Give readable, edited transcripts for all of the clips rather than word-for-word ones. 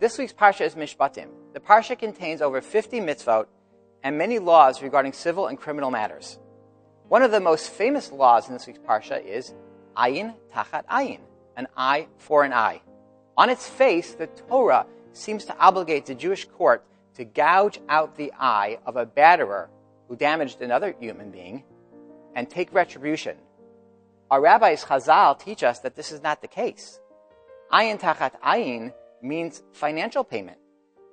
This week's parsha is Mishpatim. The parsha contains over 50 mitzvot and many laws regarding civil and criminal matters. One of the most famous laws in this week's parsha is ayin tachat ayin, an eye for an eye. On its face, the Torah seems to obligate the Jewish court to gouge out the eye of a batterer who damaged another human being and take retribution. Our rabbis Chazal teach us that this is not the case. Ayin tachat ayin means financial payment.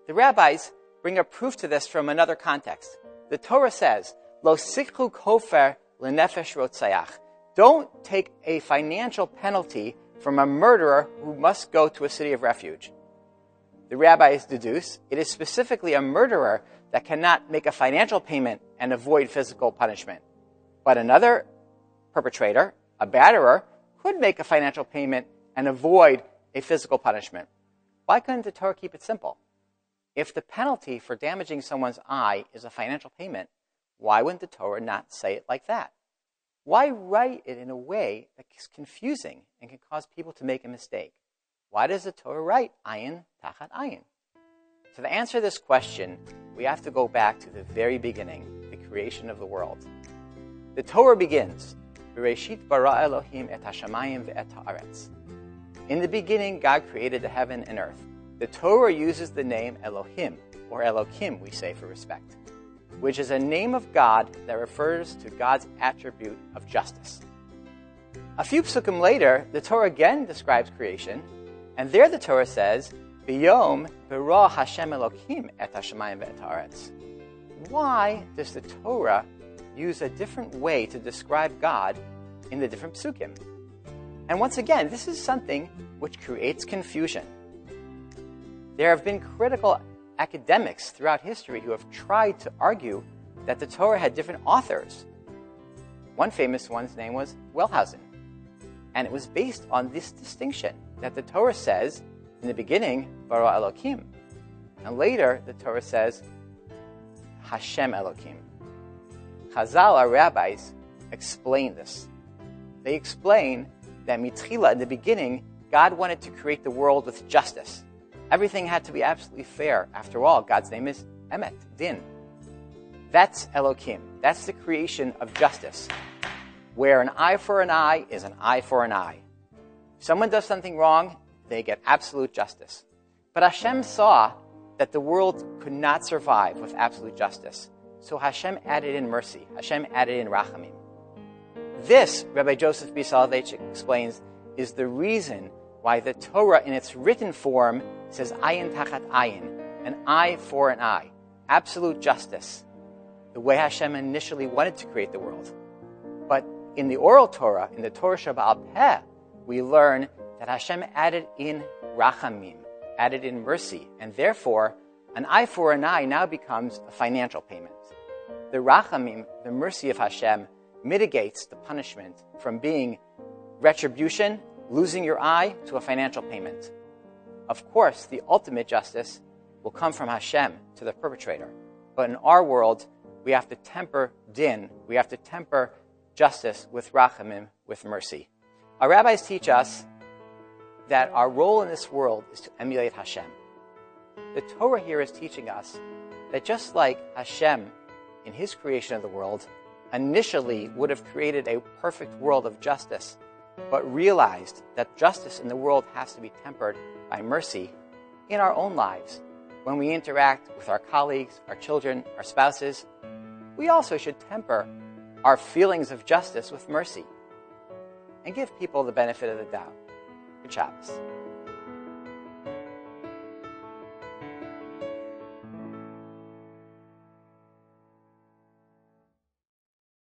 The rabbis bring a proof to this from another context. The Torah says, Lo sikhu kofer lenefesh rotzayach. Don't take a financial penalty from a murderer who must go to a city of refuge. The rabbis deduce it is specifically a murderer that cannot make a financial payment and avoid physical punishment. But another perpetrator, a batterer, could make a financial payment and avoid a physical punishment. Why couldn't the Torah keep it simple? If the penalty for damaging someone's eye is a financial payment, why wouldn't the Torah not say it like that? Why write it in a way that's confusing and can cause people to make a mistake? Why does the Torah write ayin tachat ayin? So to answer this question, we have to go back to the very beginning, the creation of the world. The Torah begins, Bereshit bara Elohim et hashamayim ve'et haaretz. In the beginning, God created the heaven and earth. The Torah uses the name Elohim, or Elokim, we say for respect, which is a name of God that refers to God's attribute of justice. A few psukim later, the Torah again describes creation, and there the Torah says, B'yom bara Hashem Elokim et hashamayim ve'et haaretz. Why does the Torah use a different way to describe God in the different psukim? And once again, this is something which creates confusion. There have been critical academics throughout history who have tried to argue that the Torah had different authors. One famous one's name was Wellhausen. And it was based on this distinction that the Torah says, in the beginning, bara Elokim. And later, the Torah says, Hashem Elokim. Chazal, our rabbis, explain this. They explain that mitchila, in the beginning, God wanted to create the world with justice. Everything had to be absolutely fair. After all, God's name is Emet, Din. That's Elokim. That's the creation of justice, where an eye for an eye is an eye for an eye. If someone does something wrong, they get absolute justice. But Hashem saw that the world could not survive with absolute justice. So Hashem added in mercy. Hashem added in rachamim. This, Rabbi Joseph B. Soloveitchik explains, is the reason why the Torah in its written form says ayin tachat ayin, an eye for an eye, absolute justice, the way Hashem initially wanted to create the world. But in the oral Torah, in the Torah Shebaal Peh, we learn that Hashem added in rachamim, added in mercy, and therefore an eye for an eye now becomes a financial payment. The rachamim, the mercy of Hashem, mitigates the punishment from being retribution, losing your eye, to a financial payment. Of course, the ultimate justice will come from Hashem to the perpetrator. But in our world, we have to temper din, we have to temper justice with rachamim, with mercy. Our rabbis teach us that our role in this world is to emulate Hashem. The Torah here is teaching us that just like Hashem, in his creation of the world, initially would have created a perfect world of justice, but realized that justice in the world has to be tempered by mercy in our own lives. When we interact with our colleagues, our children, our spouses, we also should temper our feelings of justice with mercy and give people the benefit of the doubt. Good Shabbos.